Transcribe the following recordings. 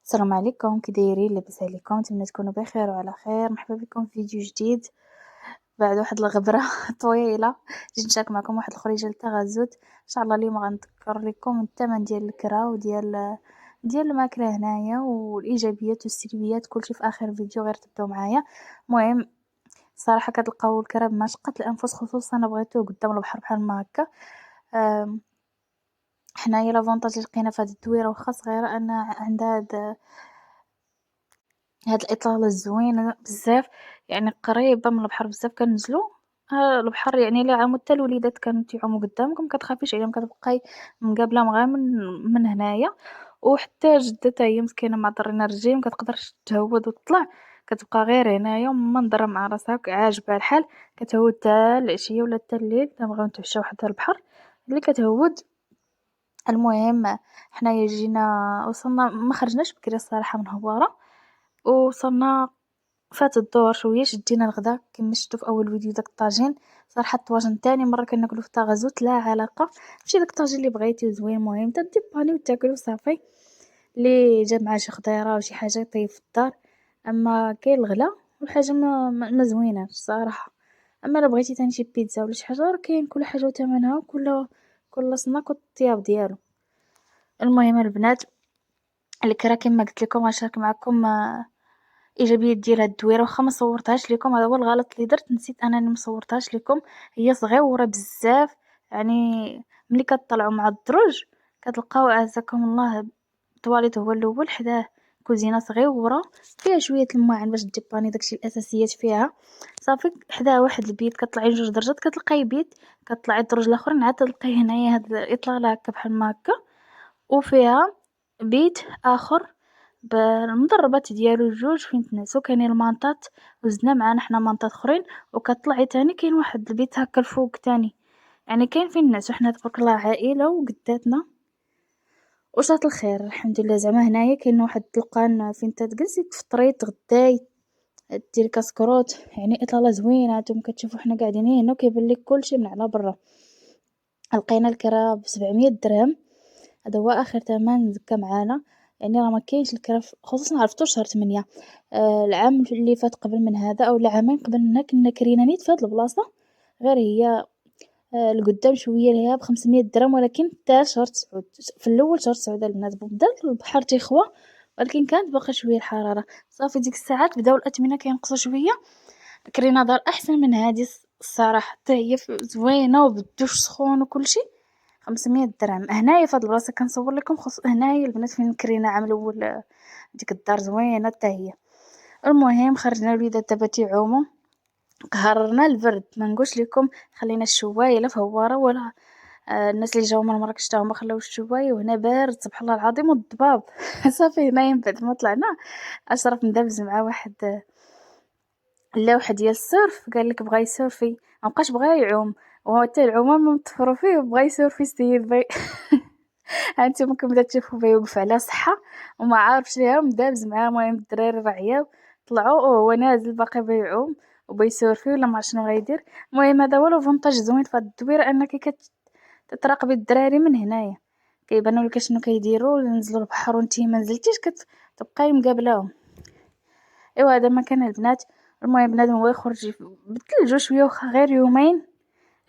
السلام عليكم، كي دايرين؟ لاباس عليكم؟ نتمنى تكونوا بخير وعلى خير. مرحبا بكم في فيديو جديد بعد واحد الغبره طويله. جيت نشارك معكم واحد الخريجه للتغازل. ان شاء الله اليوم غنذكر لكم الثمن ديال الكرا وديال الماكله هنايا، والايجابيات والسلبيات كلشي في اخر فيديو، غير تبعوا معايا. المهم، صراحه كتلقاو الكرا بمشقه الانفس، خصوصا بغيتوه قدام البحر بحال ما هكا. آم، حنايا لافونتاج اللي لقينا في هاد الدويره واخا صغيره ان عندها هاد الإطلالة الزوينة بزاف، يعني قريبة من البحر بزاف. كننزلو البحر، يعني إلا عامو حتى الوليدات كانوا تيعومو قدامك مكتخافيش عليهم، كتبقاي مقابلة غير من هنايا. وحتى جدة تا هي مسكينة مع ضرنا الرجيم مكتقدرش تهود وتطلع، كتبقى غير هنايا ومنظرة مع راسها عاجبها الحال، كتهود تا العشية ولا تا الليل كنبغيو نتعشاو حدا البحر اللي كتهود. المهم، حنايا جينا وصلنا، ما خرجناش بكري الصراحة من هوارة، وصلنا فات الظهر شويه. شدينا الغدا كما شفتوا في اول فيديو، داك الطاجين. صراحه الطواجن تاني مره كناكلو في طاغزوت، لا علاقه. ماشي داك الطاجين اللي بغيتي زوين، المهم تديباني وتاكلو صافي. اللي جا مع شي خضيره وشي حاجه يطيب في الدار، اما كاين الغلا والحاجه ما زويناش صراحه. اما الا بغيتي تاني شي بيتزا ولا شي حاجه، راه كاين كل حاجه وثمنها، كل صناك والطياب ديالو. المهم البنات، الكرا كما قلت لكم غنشارك معكم ايجابيات ديال هاد الدويره، واخا ما صورتهاش لكم. هذا هو الغلط اللي درت، نسيت انني ما صورتهاش لكم. هي صغيره بزاف، يعني ملي كطلعوا مع الدرج كتلقاو اعزكم الله الطواليت هو الاول، حداه كوزينه صغيره فيها شويه الماعن باش ديباني داكشي الاساسيات فيها. صافي حداه واحد البيت، كطلعي جوج درجات كتلقاي بيت، كطلعي الدرج الاخرين عاد تلقاي هنايا هاد الاطلاله هكا بحال ما هكا، وفيها بيت اخر بالمضربات ديالو جوج فين تنعسو. كاينين المانطات وزدنا معانا حنا مانطات اخرين، وكطلعي تاني كاين واحد البيت هكا الفوق تاني، يعني كاين فين نعسو حنا تبارك الله عائله وقداتنا وشاط الخير الحمد لله. زعما هنايا كاين واحد الطلقان فين تجلسي تفطري تغداي ديري كاسكروت، يعني اطلاله زوينه. نتوما كتشوفوا حنا قاعدين هنا وكيبان لك كلشي من على برا. لقينا الكرا ب700 درهم، هذا هو اخر ثمن زكا معانا. يعني راه ما كاينش الكرا خصوصا عرفتو شهر 8. العام اللي فات قبل من هذا او العامين قبل هنا كنا كرينا نيت في هاد البلاصه، غير هي القدام شويه ليها ب500 درهم، ولكن حتى شهر 9 في الاول شهر 9 البنات بدا البحر تيخوى، ولكن كانت باقا شويه الحراره. صافي ديك الساعات بداو الاثمنه كينقصوا شويه. كرينا دار احسن من هذه الصراحه، حتى هي زوينه وبالدوش سخون وكل شيء. 500 درهم هنايا في هاد البلاصه كنصور لكم. هنايا البنات فين كرينا عام الاول، ديك الدار زوينه حتى هي. المهم خرجنا الوليدات دابا تيعوموا، قهرنا البرد ما نقولش لكم. خلينا الشوايه لا في هواره ولا الناس اللي جاو من مراكش تا هما خلاو الشوايه، وهنا بارد سبحان الله العظيم والضباب. صافي هنايا من بعد ما طلعنا اشرف ندابز مع واحد اللوحه ديال السيرف، قال لك بغا يسيرفي، ما بقاش بغا يعوم، وهو حتى العومه ما مطفروا فيه وبغا يسيرفي السيد هانتوما كنبدا تشوفوا بيه يوقف على صحة وما عارفش ليها مدابز معاه. المهم الدراري راه عياو طلعوا وهو نازل باقي بيعوم وبيسورفي ولا ما شنو غيدير. المهم هذا هو لافونتاج زوين في هاد الدويره، انك كتراقبي الدراري من هنايا، كيبانوا لك شنو كيديروا. ننزلوا البحر وانتي ما نزلتيش كتبقاي مقابلاهم. ايوا هذا ما كان البنات. المهم بنادم هو يخرج بالثلج شويه، واخا غير يومين،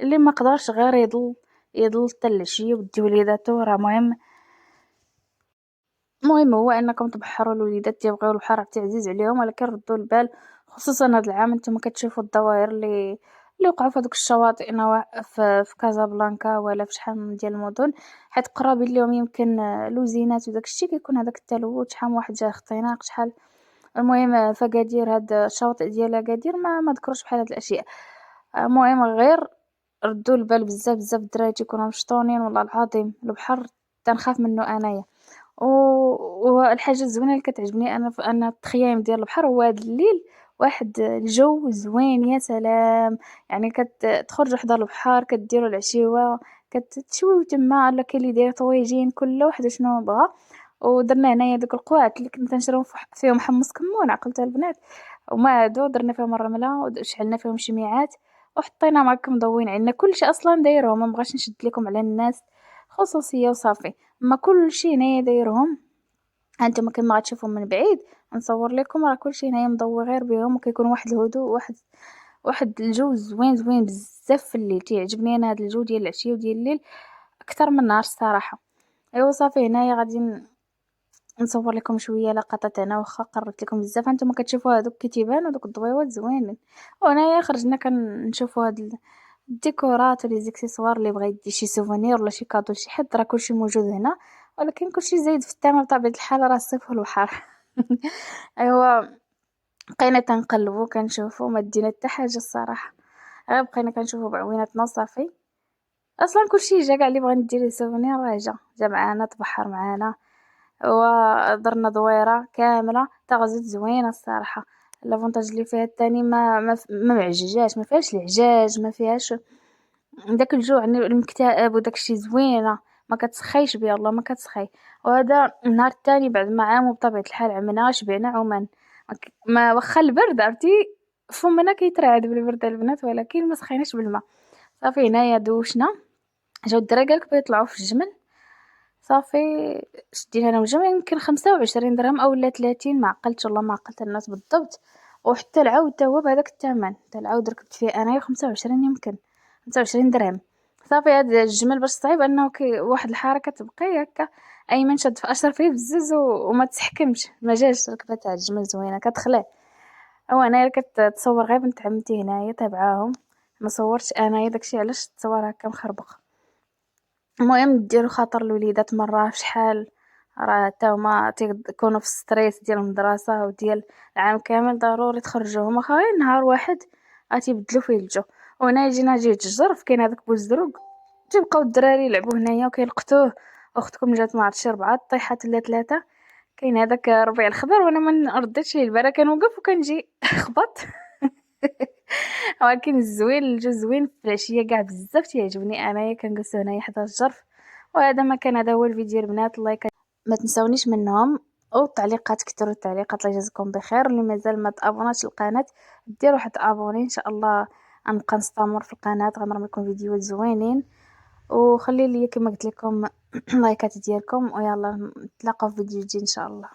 اللي ما قدرش غير يضل حتى العشيه ودي وليداتو راه مهم. المهم هو انكم تبحروا الوليدات تيبغيو البحر حتى عزيز عليهم، ولكن ردوا البال. خصوصا هذا العام نتوما كتشوفوا الظواهر اللي وقعوا في هذوك الشواطئ في كازابلانكا ولا في شحال من ديال المدن، حيت قرابين لهم يمكن لوزينات وداك الشيء كيكون هذاك التلوث. شحال من واحد جا اختناق شحال. المهم فقادير هاد الشواطئ ديال اكادير ما ذكروش بحال هاد الاشياء. المهم غير ردوا البال بزاف بزاف. الدراري تيكونوا مشطونين والله العظيم، البحر تنخاف منه انايا. والحاجه الزوينه اللي كتعجبني انا في ان التخييم ديال البحر هو هذا الليل، واحد الجو زوين يا سلام. يعني كتخرجوا حدا البحر كديروا العشيوه كتشويو تما، ولا كاين اللي داير طويجين كل واحد شنو بغا. ودرنا هنايا دوك القواعد اللي كنا تنشريو فيهم حمص كمون، عقلتها البنات، وما هادو درنا فيهم الرمله وشعلنا فيهم شميعات وحطينا معاك مضوين عندنا كلشي اصلا دايرهم. ما بغاش نشد لكم على الناس خصوصيه وصافي، ما كلشي هنايا دايرهم. هانتوما كيما غتشوفوا من بعيد نصور لكم راه كلشي هنايا مضوي غير بهم، وكيكون واحد الهدوء، واحد الجو زوين بزاف في الليل. تيعجبني انا هذا الجو ديال العشيه وديال الليل اكثر من النهار الصراحه. ايوا صافي هنايا غادي نصور لكم شويه لقطات. انا واخا قربت لكم بزاف، هانتوما كتشوفوا هذوك كيتيبان ودوك الضويوات زوينين. وهنايا خرجنا كنشوفوا هاد الديكورات ولي زيكسيسوار اللي بغى يدي شي سوفونير ولا شي كادو لشي حد، راه كلشي موجود هنا. ولكن كلشي زايد في الثمن بطبيعه الحال، راه الصيف والبحر. ايوا بقينا كنقلبوا كنشوفوا، ما دينا حتى حاجه الصراحه، غير بقينا كنشوفوا بعويناتنا صافي. اصلا كلشي جا، كاع اللي بغى ندير ليه سوفونير راه جا معانا، تبحر معانا ودرنا دويره كامله. تغزت زوينه الصراحه. لافونتاج اللي فيها الثاني ما معججاش، ما فيهاش العجاج، ما فيهاش داك الجو يعني المكتئب وداك الشيء. زوينه ما كتسخيش بها الله، ما كتسخي. وهذا النهار الثاني بعد ما عاموا بطبيعه الحال عمنا شبعنا عمان. ما واخا البرد عرفتي فمنا كيترعد بالبرد البنات، ولكن ما سخيناش بالماء. صافي هنايا دوشنا، جاو الدراري قالك بغا يطلعوا في الجمل. صافي شدينا انا والجمع يمكن 25 درهم او لا 30، ما عقلتش والله، ما عقلت الناس بالضبط. وحتى العود تا هو بهذاك الثمن، حتى العود ركبت فيه انايا 25 يمكن 25 درهم. صافي هذا الجمل باش صعيب انه واحد الحركه تبقى هكا ايمن شد في اشر فيه بزز وما تحكمش، ما جاش ركبه تاع الجمل زوينه كتخلع. او انايا كتصور غير بنت عمتي هنايا تابعاهم، ما صورتش انايا داكشي علاش تصور هكا مخربق. المهم ديروا خاطر الوليدات مرة في شحال، راه حتى هما تيكونوا في ستريس ديال المدرسة وديال العام كامل، ضروري تخرجوهم واخا غير نهار واحد غتبدلوا فيه الجو. وهنا يجينا جهة الجرف كاين هذاك بوزدروق، تيبقاو الدراري يلعبوا هنايا وكيلقطوه. اختكم جات ما عرفتش 4 طيحات ولا 3. كاين هذاك ربيع الخضر وانا ما رديتش ليه البال، كنوقف وكنجي خبط. ولكن الزوين الجو زوين في العشيه كاع بزاف تيعجبني انايا كنجلسو هنايا حدا الجرف. وهذا ما كان، هذا هو الفيديو البنات. الله ما تنسونيش منهم والتعليقات، كثروا التعليقات. الله يجازيكم بخير. اللي مازال ما تابوناش القناه ديروا واحد ابوني ان شاء الله. غنبقى نستمر في القناه، غنرمي لكم فيديوهات زوينين. وخلي لي كما قلت لكم لايكات ديالكم، ويلا نتلاقاو في فيديو جديد ان شاء الله.